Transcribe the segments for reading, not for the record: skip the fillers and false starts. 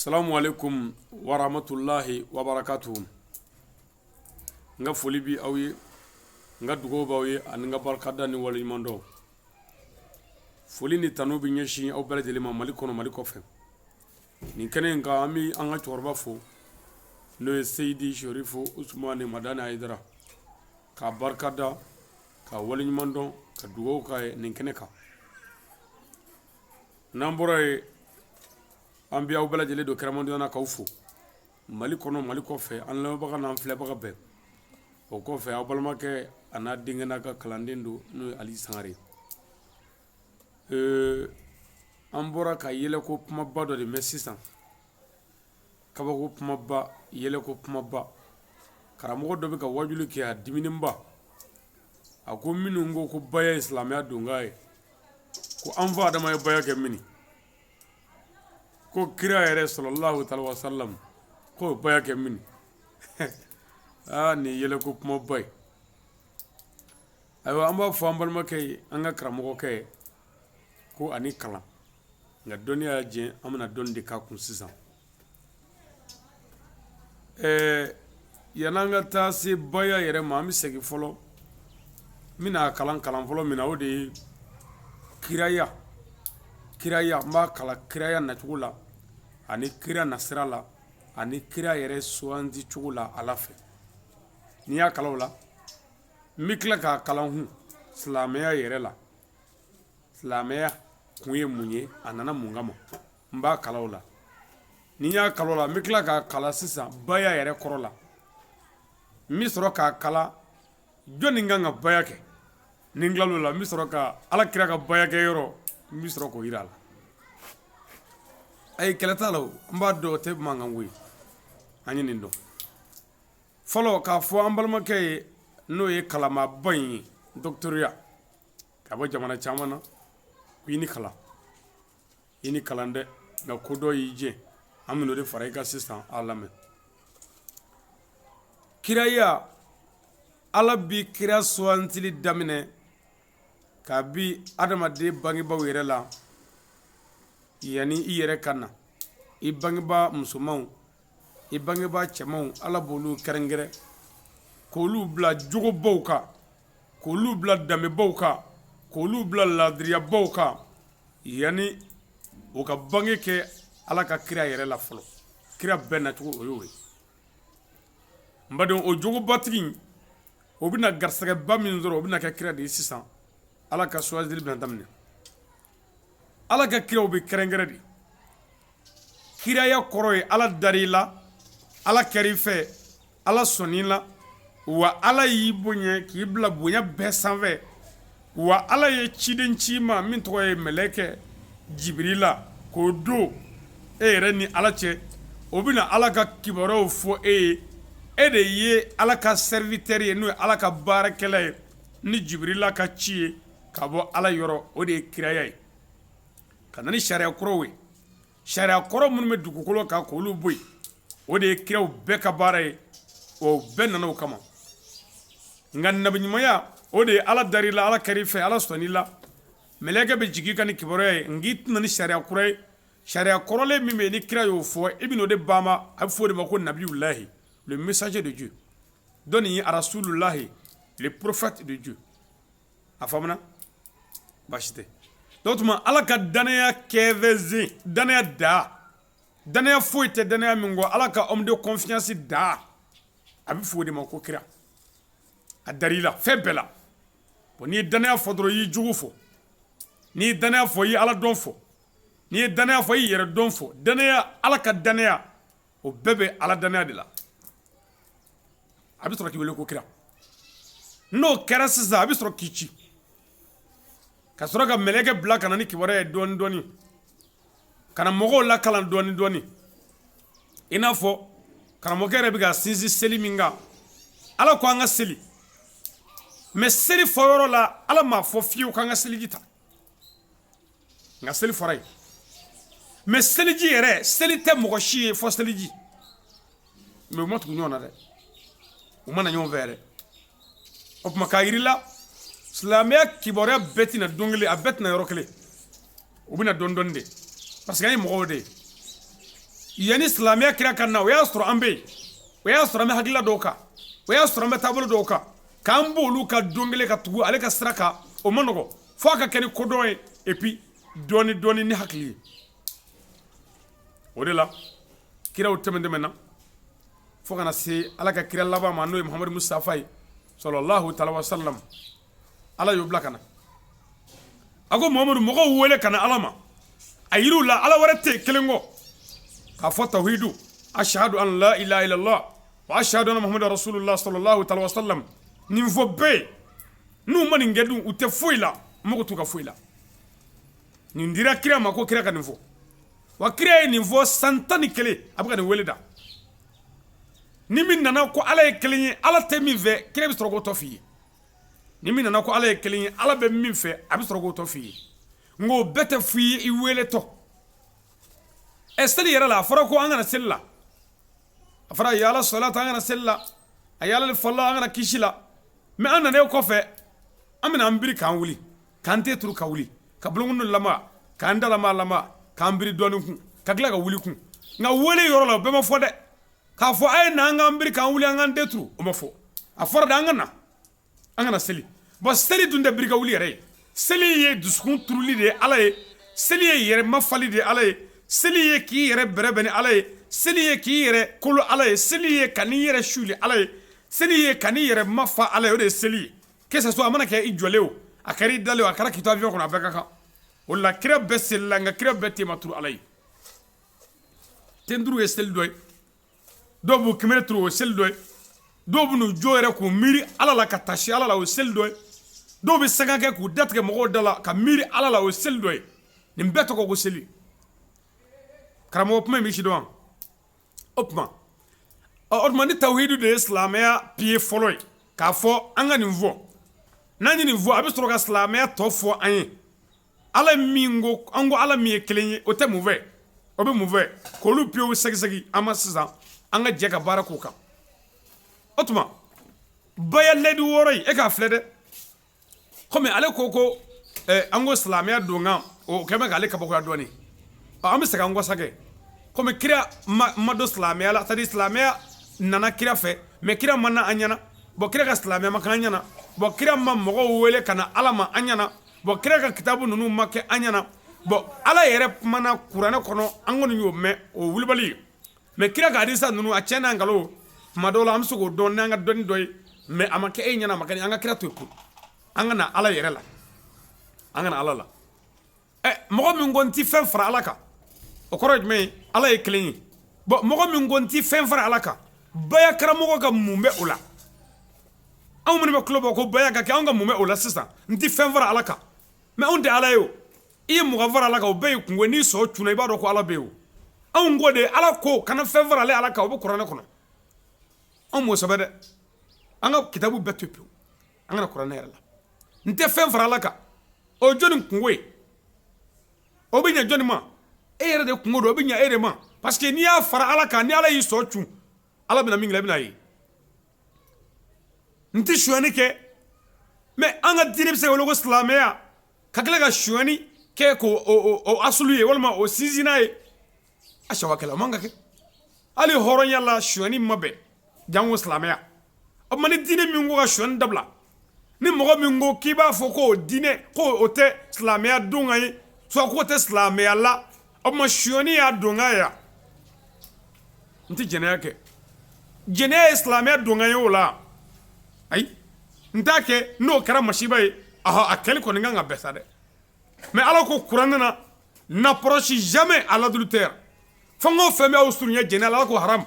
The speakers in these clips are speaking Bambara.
Assalamu alaikum wa rahmatullahi wa barakatuhu. Nga foli bi aw ye, nga dugaw b'aw ye ani nga barikada ni waleɲuman dɔn. Foli ni tanu bi ɲɛsin aw bɛɛ lajɛlen ma Mali kɔnɔ Mali kɔfɛ. Nin kɛnɛ in kan an bi an ka cɛkɔrɔba fo n'o ye Seyidi Sherifu Usumani Madani Hayidara, k'a barikada, ka waleɲuman dɔn, ka dugaw k'a ye nin kɛnɛ kan. N'an bɔra ye an bi aw bɛɛ lajɛlen don kɛrɛmandɔnya na k'aw fo Mali kɔnɔ Mali kɔfɛ an lamɛnbaga n'an filɛbaga bɛɛ. O kɔfɛ aw balimakɛ a n'a denkɛ n'a ka kalanden don n'o ye Ali Sangare. An bɔra ka yɛlɛko kumaba dɔ de mɛn sisan, kabako kumaba, yɛlɛko kumaba. Karamɔgɔ dɔ bɛ ka wajuli kɛ a dimininba. A ko minnu ko ko baya ye silamɛya donkan ye, ko an fa Adama ye baya kɛ mini, ko kira yɛrɛ sallallahu alaihi wa sallam ko baya kɛ mini. Ni yɛlɛko kumaba ye. Ayiwa an b'a fɔ an balimakɛ ye, an ka karamɔgɔkɛ ye, ko ani kalan nka dɔnniya y'a jɛ an bɛna dɔnni de k'a kun sisan. Yan'an ka taa se baya yɛrɛ ma an bɛ segin fɔlɔ, n bɛna kalan fɔlɔ min na o de ye kiraya. Kiraya n b'a kalan kiraya nacogo la ani kira nasira la ani kira yɛrɛ suganti cogo la Ala fɛ. N'i y'a kalan o la n bɛ tila k'a kalan hun silamɛya yɛrɛ la. Silamɛya kun ye mun ye, a nana mun kama, n b'a kalan o la. Ni n y'a kalan o la n bɛ tila k'a kalan sisan baya yɛrɛ kɔrɔ la. N bɛ sɔrɔ k'a kalan jɔnni kan ka baya kɛ. Ni n tilal'o la n bɛ sɔrɔ ka Alakira ka baya kɛ yɔrɔ n bɛ sɔrɔ k'o yira a la. Ayi kɛlɛ t'a la o, n b'a dɔn o tɛ mankan ko ye, an ye nin dɔn. Fɔlɔ k'a fɔ an balimakɛ ye n'o ye kalanmaaba in ye, docteur ka bɔ jamana caman na, ko i ni kalan, i ni kalan dɛ, nka ko dɔ y'i jɛ, an bɛn'o de fara i kan sisan a lamɛn. Kiraya, Ala bi kira sugantili daminɛ kabi adamaden bangebaaw yɛrɛ la, yanni i yɛrɛ ka na, i bangebaa musomanw, i bangebaa cɛmanw, Ala b'olu kɛrɛnkɛrɛn k'olu bila jogobaw kan, k'olu bila danbebaw kan, k'olu bila laadiriyabaw kan, yanni o ka bange kɛ Ala ka kira yɛrɛ la fɔlɔ. Kira bɛɛ nacogo o y'o ye. N badenw o jogobatigi o bɛna garisɛgɛba min sɔrɔ o bɛna kɛ kira de ye sisan. Ala ka sugandili bɛna daminɛ. Ala ka kiraw bɛ kɛrɛnkɛrɛn de. Kiraya kɔrɔ ye Ala dar'i la, Ala kɛr'i fɛ, Ala sɔnn'i la, wa Ala y'i bonya k'i bila bonya bɛɛ sanfɛ, wa Ala ye ciden ci ma min tɔgɔ ye mɛlɛkɛ Jibirila k'o don e yɛrɛ ni Ala cɛ, o bɛna Ala ka kibaruyaw fɔ e ye, e de ye Ala ka serviteur ye n'o ye Ala ka baarakɛla ye, ni Jibirila ka ci ye ka bɔ Ala yɔrɔ, o de ye kiraya ye. Ka na ni sariya kɔrɔw ye, sariya kɔrɔ minnu bɛ dugukolo kan k'olu bɔ yen, o de ye kiraw bɛɛ ka baara ye, o bɛɛ nana o kama. Nka nabiɲumanya o de ye Ala dar'i la, Ala kɛr'i fɛ, Ala sɔnn'i la, mɛlɛkɛ bɛ jigin ka ni kibaruya ye, nka i tɛna ni sariya kura ye, sariya kɔrɔlen min bɛ yen ni kira y'o fɔ i bɛn'o de baama, a bɛ fɔ o de ma ko Nabiyulahi, le messager de Dieu, dɔ nin ye Rasululahi, le prophète de Dieu. A faamuna? Baasi tɛ. Donc tuma Ala ka danaya kɛfɛzen, danaya da, danaya foyi tɛ danaya min kɔ, Ala ka homme de confiance da, a bɛ fɔ o de ma ko kira. A dar'i la fɛn bɛɛ la. Bon n'i ye danaya fɔ dɔrɔn i y'i jugu fɔ, n'i ye danaya fɔ i ye Ala dɔn fɔ, n'i ye danaya fɔ i y'i yɛrɛ dɔn fɔ. Danaya, Ala ka danaya, o bɛɛ bɛ Ala danaya de la. A bɛ sɔrɔ k'i wele ko kira. N'o kɛra sisan a bɛ sɔrɔ k'i ci. Ka sɔrɔ ka mɛlɛkɛ bila ka na ni kibaruya ye dɔɔni dɔɔni, ka na mɔgɔw lakalan dɔɔni dɔɔni, i n'a fɔ karamɔgɔkɛ yɛrɛ bɛ ka sinsin seli min kan. Ala ko an ka seli, mais seli fɔyɔrɔ la Ala m'a fɔ fiyewu k'an ka seliji ta, nka seli fɔra yen. Mais seliji yɛrɛ, seli tɛ mɔgɔ si ye fɔ seliji, mais u ma tugu ɲɔgɔn na dɛ, u ma na ɲɔgɔn fɛ yɛrɛ. O tuma k'a yir'i la silamɛya kibaruya bɛɛ tɛna don kelen, a bɛɛ tɛna yɔrɔ kelen, u bɛna dɔɔni dɔɔni de, parce que an ye mɔgɔw de ye. yani silamɛya kira kan na o y'a sɔrɔ an bɛ yen o y'a sɔrɔ an bɛ hakilila dɔw kan o y'a sɔrɔ an bɛ taabolo dɔw kan k'an b'olu ka don kelen ka tugu ale ka sira kan o ma nɔgɔ fo a ka kɛ ni kodɔn ye et puis dɔɔni dɔɔni ni hakili ye o de la kiraw tɛmɛna fo kana se ala ka kira laban ma n'o ye Muhamadu Mustafa ye sallallahu ta'ala wa sallam ala y'o bila kana a ko Muhamadu mɔgɔw wele kana ala ma a yiriw la ala wɛrɛ tɛ kelen kɔ k'a fɔ tawhidu ashhadu an la ilaha illallah wa ashhadu anna Muhammadan rasulullah sallallahu ta'ala wa sallam nin fɔ bɛɛ n'u ma nin kɛ dun u tɛ foyi la mɔgɔ t'u ka foyi la nin dira kira ma ko kira ka nin fɔ wa kira ye nin fɔ san 11 a bɛ ka nin wele da ni min nana ko ala ye kelen ye ala tɛ min fɛ kira bɛ sɔrɔ k'o tɔ f'i ye ni min nana ko ala ye kelen ye ala bɛ min fɛ a bɛ sɔrɔ k'o tɔ f'i ye nka o bɛɛ tɛ f'i ye i wele tɔ seli yɛrɛ la a fɔra ko an kana seli la a fɔra ya ala sɔlata an kana seli la a ya ala fɔlɔ an kana kisi la mɛ an nanen kɔfɛ an bɛna an biri k'an wuli k'an tɛ turu ka wuli ka bulonkolon lama k'an dalama k'an biri dɔɔni kun ka tila ka wuli kun nka wele yɔrɔ la o bɛɛ ma fɔ dɛ k'a fɔ a ye na an k'an biri k'an wuli an k'an tɛ turu o ma fɔ a fɔra de an kana seli bon seli dun tɛ biri ka wuli yɛrɛ ye seli ye dusukun turuli de ye ala ye seli ye yɛrɛ mafali de ye ala ye seli ye k'i yɛrɛ bɛrɛbɛn ni ala ye seli ye k'i yɛrɛ kolo ala ye seli ye ka n'i yɛrɛ suli ala ye seli ye ka n'i yɛrɛ mafa ala ye o de ye seli ye kesa so a mana kɛ i jɔlen o a kɛra i dalen o a kɛra k'i to avion kɔnɔ a bɛɛ ka kan o la kira bɛɛ seli la nka kira bɛɛ tema turu ala ye ten duuru ye seli dɔ ye dɔw b'u kɛmɛ turu o ye seli dɔ ye dɔw bɛ n'u jo yɛrɛ k'u miiri ala la ka tasi ala la o ye seli dɔ ye dɔw bɛ sanga kɛ k'u datigɛ mɔgɔw da la ka miiri ala la o ye seli dɔ ye nin bɛɛ tɔgɔ ko seli karamɔgɔ kuma in bɛ si dɔn o tuma o tuma ni tawhidu de ye silamɛya piye fɔlɔ ye k'a fɔ an ka nin fɔ n'an ye nin fɔ a bɛ sɔrɔ ka silamɛya tɔ fɔ an ye ala min ko an ko ala min ye kelen ye o tɛ mun fɛ o bɛ mun fɛ k'olu piyew sɛgisɛgi an ma sisan an ka jɛ ka baara k'o kan o tuma bayɛlɛdi wɔɔrɔ in e k'a filɛ dɛ komi ale ko an ko silamɛya don kan o kɛmɛ k'ale kabakoya dɔɔni an bɛ segin an kɔ sakɛ komi kira ma don silamɛya la c'est à dire silamɛya nana kira fɛ mais kira ma na an ɲɛna bon kira ka silamɛya ma kɛ an ɲɛna bon kira ma mɔgɔw wele ka na ala ma an ɲɛna bon kira ka kitabu ninnu ma kɛ an ɲɛna bon ala yɛrɛ kumana kuranɛ kɔnɔ an kɔni y'o mɛn o wulibali ye mais kira ka hadisa ninnu a tiɲɛ n'a nkalon tuma dɔw la an bɛ se k'o dɔn n'an ka dɔnni dɔ ye mais a ma kɛ e ɲɛna a ma kɛ an ka kira to yen an ka na ala yɛrɛ la an ka na ala la mɔgɔ min ko n ti fɛn fara ala kan o kɔrɔ ye jumɛn ye ala ye kelen ye bon mɔgɔ min ko n ti fɛn fara ala kan baya karamɔgɔ ka mun bɛ o la anw minnu bɛ tulo bɔ ko baya ka kɛ anw ka mun bɛ o la sisan n ti fɛn fara ala kan mais anw tɛ ala ye o i ye mɔgɔ fara ala kan o bɛɛ ye kungo n'i sɔn cunna i b'a dɔn ko ala bɛ yen o anw ko de ala ko kana fɛn fara ale ala kan o bɛ kuranɛ kɔnɔ anw m'o sɛbɛn dɛ an ka kitabu bɛɛ to yen pewu an kana kuranɛ yɛrɛ la n tɛ fɛn fara ala kan o ye jɔnni kungo ye o bɛ ɲɛ jɔnni ma e yɛrɛ de kungo don o bɛ ɲɛ e de ma parce que n'i y'a fara ala kan ni ala y'i sɔn cun ala bɛna min kɛ i bɛna ye n tɛ sonyani kɛ mais an ka diinɛ bɛ se ka wele ko silamɛya ka tila ka sonyani kɛ k'o asulu ye walima o sinsinna ye a sawakɛla o man ka kɛ hali hɔrɔnya la sonyani ma bɛn jango silamɛya o tuma ni diinɛ min ko ka sonyani dabila ni mɔgɔ min ko k'i b'a fɔ ko diinɛ ko o tɛ silamɛya don ka ye soit k'o tɛ silamɛya la o tuma sonyani y'a don ka ye n tɛ jɛnɛya kɛ jɛnɛya ye silamɛya don ka ye o la ayi n t'a kɛ n'o kɛra masiba ye a kɛli kɔni kan ka bɛɛ sa dɛ mais ala ko kuranɛ na n'approche jamais à l'adultère fɛn o fɛn b'aw surunya jɛnɛya la ala ko haram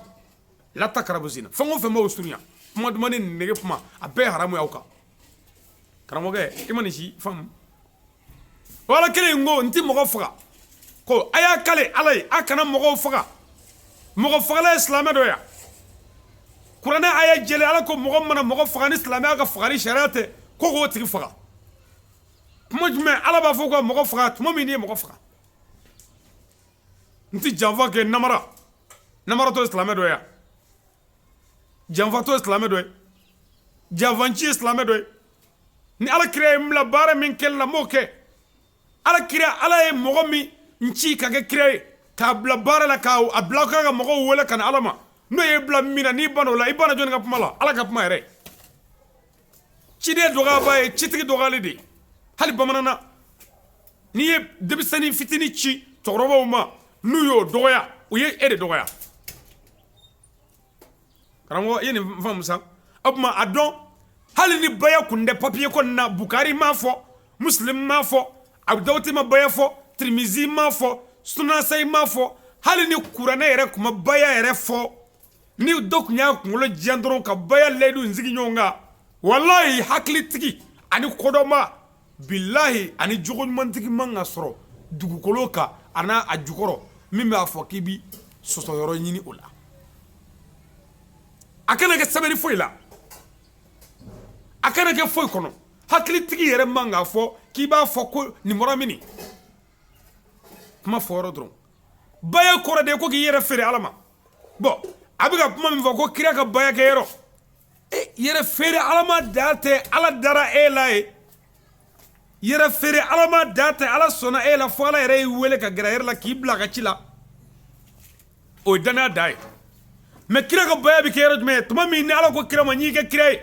la taqrabu zina fɛn o fɛn b'aw surunya kuma duman ni nege kuma a bɛɛ ye haramu y'aw kan karamɔgɔ i ma nin si faamu o ala kelen ko n ti mɔgɔ faga ko a y'a kale ala ye a kana mɔgɔw faga mɔgɔ fagala ye silamɛ dɔ ya kuranɛ a ye jɛlen ala ko mɔgɔ mana mɔgɔ faga ni silamɛya ka fagali sariya tɛ ko k'o tigi faga tuma jumɛn ala b'a fɔ ko mɔgɔ faga tuma min n'i ye mɔgɔ faga n ti janfa kɛ namara tɔ ye silamɛ dɔ ya janfa tɔ ye silamɛ dɔ ye janfanci ye silamɛ dɔ ye ni ala kira ye n bila baara min kɛli la n b'o kɛ ala kira ala ye mɔgɔ min ci ka kɛ kira ye k'a bila baara la k'a bila ka mɔgɔw wele ka na Ala ma n'o ye bila min na n'i banna o la i banna jɔnni ka kuma la Ala ka kuma yɛrɛ ciden dɔgɔyaba ye citigi dɔgɔyali de hali bamanana n'i ye denmisɛnnin fitinin ci cɛkɔrɔbaw ma n'u y'o dɔgɔya u ye e de dɔgɔya karamɔgɔ i ye nin faamu sa o tuma a dɔn hali ni baya kun tɛ papiye kɔni na Bukari m'a fɔ Muslim m'a fɔ Abu Dawud ma baya fɔ Tirmizi m'a fɔ Sunasai m'a fɔ hali ni kuranɛ yɛrɛ kuma baya yɛrɛ fɔ ni dɔ kun y'a kunkolo diyan dɔrɔn ka baya layidu in sigi ɲɔgɔn kan wallahi hakilitigi ani kodɔnba billahi ani jogo ɲumantigi man ka sɔrɔ dugukolo kan a n'a a jukɔrɔ min b'a fɔ k'i bi sɔsɔyɔrɔ ɲini o la a kana kɛ sɛbɛnni foyi la a kana kɛ foyi kɔnɔ hakilitigi yɛrɛ man ka fɔ k'i b'a fɔ ko nin bɔra min kuma fɔ yɔrɔ dɔrɔn baya kɔrɔ de ko k'i yɛrɛ feere Ala ma bon a bɛ ka kuma min fɔ ko kira ka baya kɛ yɔrɔ yɛrɛ feere Ala ma da tɛ Ala dara e la ye yɛrɛ feere Ala ma da tɛ Ala sɔnna e la fo Ala yɛrɛ y'i wele ka gɛrɛ yɛrɛ la k'i bila ka ci la o ye danaya da ye mais kira ka baya bɛ kɛ yɔrɔ jumɛn ye tuma min ni Ala ko kira ma n'i kɛ kira ye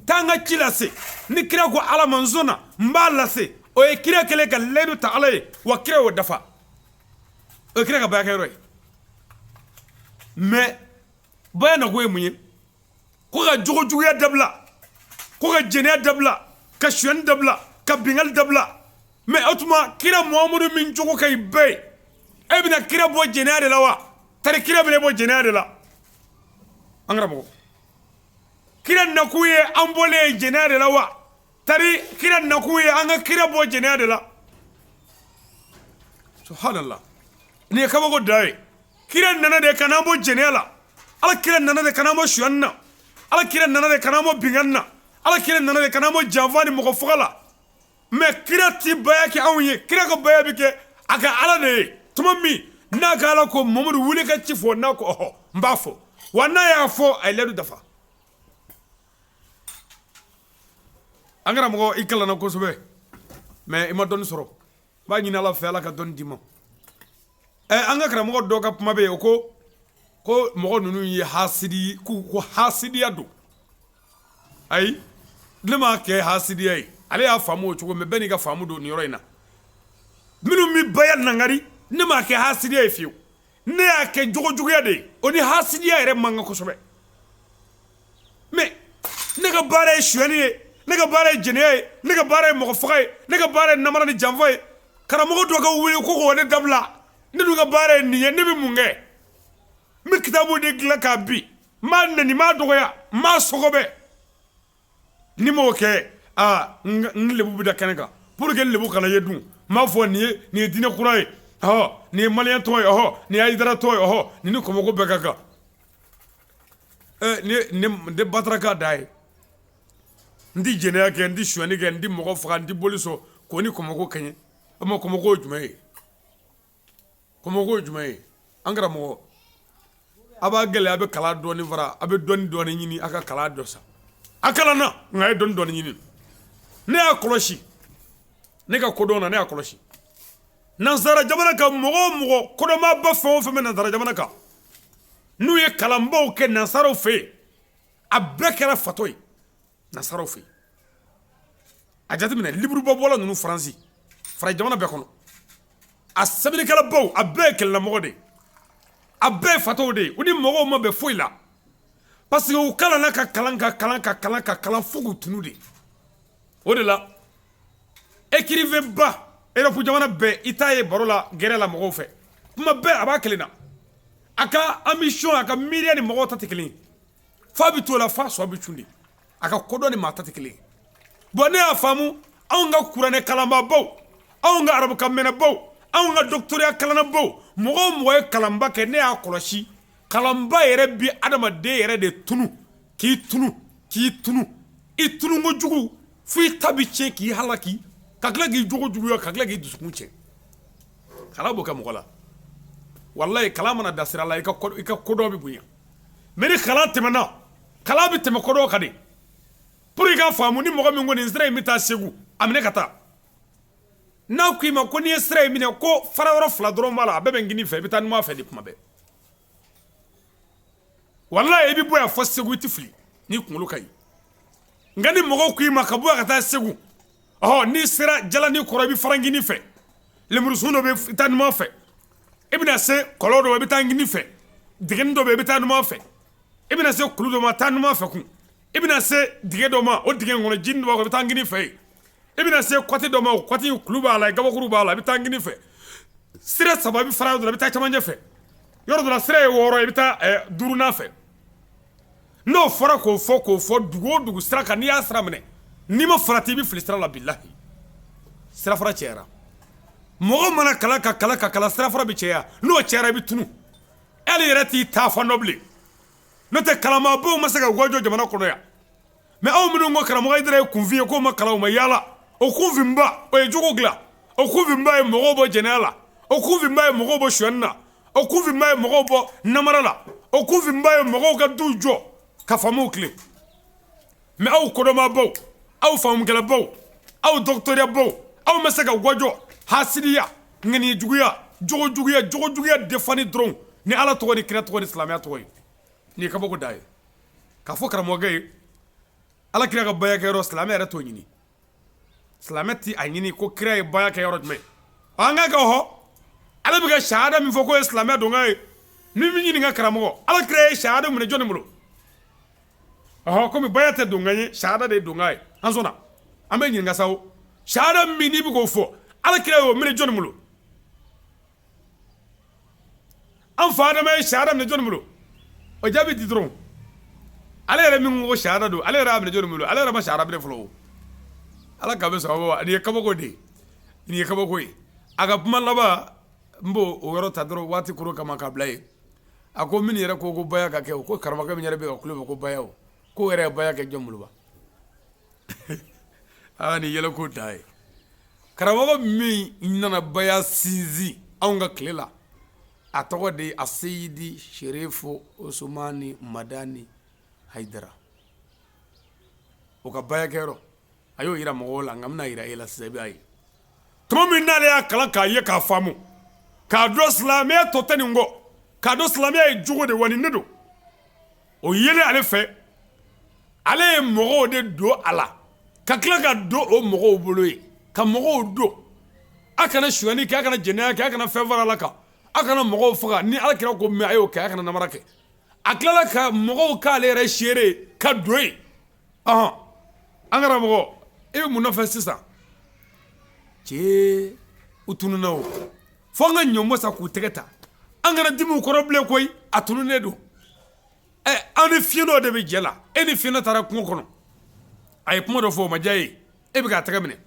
taa n ka ci lase ni kira ko Ala ma n sɔnna n b'a lase o ye kira kɛlen ka layidu ta Ala ye wa kira y'o dafa o ye kira ka baya kɛ yɔrɔ ye mais baya nakun ye mun ye ko ka jogo juguya dabila ko ka jɛnɛya dabila ka suyani dabila ka bingali dabila mais o tuma kira Muhamadu min jogo ka ɲi bɛɛ ye e bɛna kira bɔ jɛnɛya de la wa tari kira bɛna bɔ jɛnɛya de la an karamɔgɔ kira nakun ye an bɔlen ye jɛnɛya de la wa tari kira nakun ye an ka kira bɔ jɛnɛya de la subhanallah nin ye kabako da ye kira nana de ka n'an bɔ jɛnɛya la Ala kira nana de ka n'an bɔ suyani na Ala kira nana de ka n'an bɔ bingani na Ala kira nana de ka n'an bɔ janfa ni mɔgɔ faga la mais kira ti baya kɛ anw ye kira ka baya bi kɛ a ka Ala de ye tuma min n'a ka Ala ko Mamadu wuli ka ci fɔ n'a ko ɔhɔ n b'a fɔ wa n'a y'a fɔ a ye layidu dafa an karamɔgɔ i kalanna kosɛbɛ mais i ma dɔnni sɔrɔ n b'a ɲini Ala fɛ Ala ka dɔnni d'i ma an ka karamɔgɔ dɔ ka kuma bɛ yen o ko mɔgɔ ninnu ye hasidi ko hasidiya don ayi ne m'a kɛ hasidiya ye ale y'a faamu o cogo mais bɛɛ n'i ka faamu don nin yɔrɔ in na minnu bɛ baya nangari ne m'a kɛ hasidiya ye fiyewu ne y'a kɛ jogojuguya de ye o ni hasidiya yɛrɛ man kan kosɛbɛ mais ne ka baara ye suyani ye ne ka baara ye jɛnɛya ye ne ka baara ye mɔgɔ faga ye ne ka baara ye namara ni janfa ye karamɔgɔ dɔ ka wuli ko k'o ne dabila ne dun ka baara ye nin ye ne bɛ mun kɛ n bɛ kitabu de dilan k'a bin n m'a nɛni n m'a dɔgɔya n m'a sɔgɔbɛ ni m'o kɛ n lebu bɛ da kɛnɛ kan pour que lebu kana ye dun n m'a fɔ nin ye diinɛ kura ye ɔhɔ nin ye maliyɛn tɔgɔ ye ɔhɔ nin ye ayidara tɔgɔ ye ɔhɔ nin ni kɔmɔko bɛɛ ka kan n tɛ bataraka da ye n tɛ jɛnɛya kɛ n tɛ suyani kɛ n tɛ mɔgɔ faga n tɛ boli sɔn k'o ni kɔmɔko kɛɲɛ o ma kɔmɔko ye jumɛn ye kɔmɔko ye jumɛn ye an karamɔgɔ a b'a gɛlɛya a bɛ kala dɔɔni fara a bɛ dɔɔni dɔɔni ɲini a ka kala dɔ san a kalanna nka a ye dɔɔni dɔɔni ɲini ne y'a kɔlɔsi ne ka kodɔn na ne y'a kɔlɔsi nansara jamana kan mɔgɔ o mɔgɔ kodɔnmaba fɛn o fɛn bɛ nansara jamana kan n'u ye kalanbaw kɛ nansaraw fɛ yen a bɛɛ kɛra fatɔ ye nansaraw fɛ yen a jateminɛ liburubɔbɔla ninnu faransi fara jamana bɛɛ kɔnɔ a sɛbɛnnikɛlabaw a bɛɛ ye kɛlɛlamɔgɔ de ye a bɛɛ ye fatɔw de ye u ni mɔgɔw ma bɛn foyi la parce que u kalanna ka kalan fo k'u tunu de o de la écrivain ba Europe jamana bɛɛ i t'a ye baro la gɛrɛ la mɔgɔw fɛ kuma bɛɛ a b'a kelen na a ka ambition a ka miiriya ni mɔgɔw ta tɛ kelen ye f'a bɛ to la f'a sɔ bɛ cun de a ka kodɔn ni maa ta tɛ kelen ye bon ne y'a faamu anw ka kuranɛ kalanbaabaw anw ka arabukan mɛnɛbaw anw ka doctorat kalannabaw mɔgɔ o mɔgɔ ye kalanba kɛ ne y'a kɔlɔsi kalanba yɛrɛ bi adamaden yɛrɛ de tunu k'i tunu i tunu kojugu fo i ta bɛ tiɲɛ k'i halaki ka tila k'i jogo juguya ka tila k'i dusukun tiɲɛ kalan b'o kɛ mɔgɔ la walayi kalan mana da sira la i ka kodɔn bɛ bonya mais ni kalan tɛmɛna kalan bɛ tɛmɛ kodɔn kan de. Pour que ka faamu ni mɔgɔ min ko nin sira in bɛ taa Segu a minɛ ka taa n'a ko i ma ko n'i ye sira in minɛ ko fara yɔrɔ fila dɔrɔn b'a la a bɛɛ bɛ ngini fɛ i bɛ taa numan fɛ de kuma bɛɛ wallahi i bɛ bɔ yan fɔ Segu i tɛ fili n'i kunkolo ka ɲi nka ni mɔgɔw ko i ma ka bɔ yan ka taa Segu n'i sera Jalani kɔrɔ i bɛ fara ngini fɛ lemurusun dɔ bɛ taa numan fɛ i bɛna se kɔlɔn dɔ ma i bɛ taa ngini fɛ dingɛni dɔ bɛ i bɛ taa numan fɛ i bɛna se kulu dɔ ma taa numan fɛ kun i bɛna se dingɛ dɔ ma o dingɛ kɔnɔ jini dɔ b'a kɔnɔ i bɛ taa ngini fɛ yen i bɛna se kɔti dɔ ma o kɔti kulu b'a la gabakuru b'a la i bɛ taa ngini fɛ sira saba i bɛ fara yɔrɔ dɔ la i bɛ taa cɛmancɛ fɛ yɔrɔ dɔ la sira ye 6 i bɛ taa 5nan fɛ n'o fɔra k'o fɔ dugu o dugu sira kan n'i y'a sira minɛ n'i ma farati i bɛ fili sira la bilahi sira fara cɛyara mɔgɔ mana kala ka kala sira fara bɛ cɛya n'o cɛyara i bɛ tunu hali yɛrɛ t'i taa fɔ nɔ bilen n'o tɛ kalanmaabaw ma se ka wajɔ jamana kɔnɔ yan mais aw minnu ko karamɔgɔ Hayidara ye kunfin ye k'o ma kalan o ma yaala o kunfinba o ye jogo dilan o kunfinba ye mɔgɔw bɔ jɛnɛya la o kunfinba ye mɔgɔw bɔ suyani na o kunfinba ye mɔgɔw bɔ namara la o kunfinba ye mɔgɔw ka duw jɔ ka famuw tilen mais aw kodɔnmabaw aw faamukɛlabaw aw dɔgɔtɔrɔyabaw aw ma se ka wajɔ hasidiya ŋaniyajuguya jogojuguya defani dɔrɔn ni ala tɔgɔ ni kira tɔgɔ ni silamɛya tɔgɔ ye nin ye kabako da ye k'a fɔ karamɔgɔkɛ ye ala kira ka baya kɛ yɔrɔ silamɛ yɛrɛ t'o ɲini silamɛ ti a ɲini ko kira ye baya kɛ yɔrɔ jumɛn an ka kɛ hɔ ala bɛ ka shahada min fɔ k'o ye silamɛ donkan ye ni min ɲininka karamɔgɔ ala kira ye shahada minɛ jɔnni bolo komi baya tɛ donkan ye shahada de ye donkan ye an sɔnna an bɛ ɲininka sa o shahada min n'i bɛ k'o fɔ ala kira y'o minɛ jɔnni bolo an fa adama ye shahada minɛ jɔnni bolo o jaabi di dɔrɔn ale yɛrɛ min ko shahada don ale yɛrɛ y'a minɛ jɔnni bolo ale yɛrɛ ma shahada minɛ fɔlɔ o ala k'a bɛ sababu wa nin ye kabako de ye nin ye kabako ye a ka kuma laban n b'o o yɔrɔ ta dɔrɔn waati koro kama k'a bila yen a ko min yɛrɛ ko baya ka kɛ o ko karamɔgɔkɛ min yɛrɛ bɛ ka kulo bɛ ko baya o k'o yɛrɛ ye baya kɛ jɔn bolo ba nin yɛlɛ ko da ye karamɔgɔ min nana baya sinsin anw ka tile la a tɔgɔ de ye Aseyidi Sherifu Usumani Madani Hayidara o ka bayakɛyɔrɔ a y'o yira mɔgɔw la nka n bɛna yira e la sisan i b'a ye tuma min n'ale y'a kalan k'a ye k'a faamu k'a dɔn silamɛya tɔ tɛ nin kɔ k'a dɔn silamɛya ye jogo de wa nin de don o yelen ale fɛ ale ye mɔgɔw de don a la ka tila ka don o mɔgɔw bolo ye ka mɔgɔw don a kana suyani kɛ a kana jɛnɛya kɛ a kana fɛn fara ala kan a kana mɔgɔw faga ni ala kira ko mɛ a y'o kɛ a kana namara kɛ a tilala ka mɔgɔw k'ale yɛrɛ seere ka don yen an karamɔgɔ e bɛ mun nɔfɛ sisan cee u tununa o fo an ka ɲɔnbɔ sa k'u tɛgɛ ta an kana dimiw kɔrɔ bilen koyi a tununnen don an ni fiɲɛ dɔ de bɛ jɛ la e ni fiɲɛ taara kungo kɔnɔ a ye kuma dɔ fɔ o ma diya e ye e bɛ k'a tɛgɛ minɛ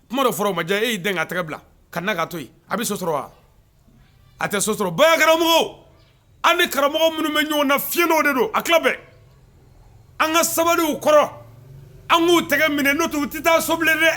kuma dɔ fɔra o ma diya e y'i dɛn k'a tɛgɛ bila ka na k'a to yen a bɛ sɔsɔrɔ wa a tɛ sɔsɔrɔ baya karamɔgɔw an ni karamɔgɔ minnu bɛ ɲɔgɔn na fiɲɛ dɔw de don a tila bɛɛ an ka sabaliw kɔrɔ an k'u tɛgɛ minɛ n'o tɛ u tɛ taa so bilen dɛ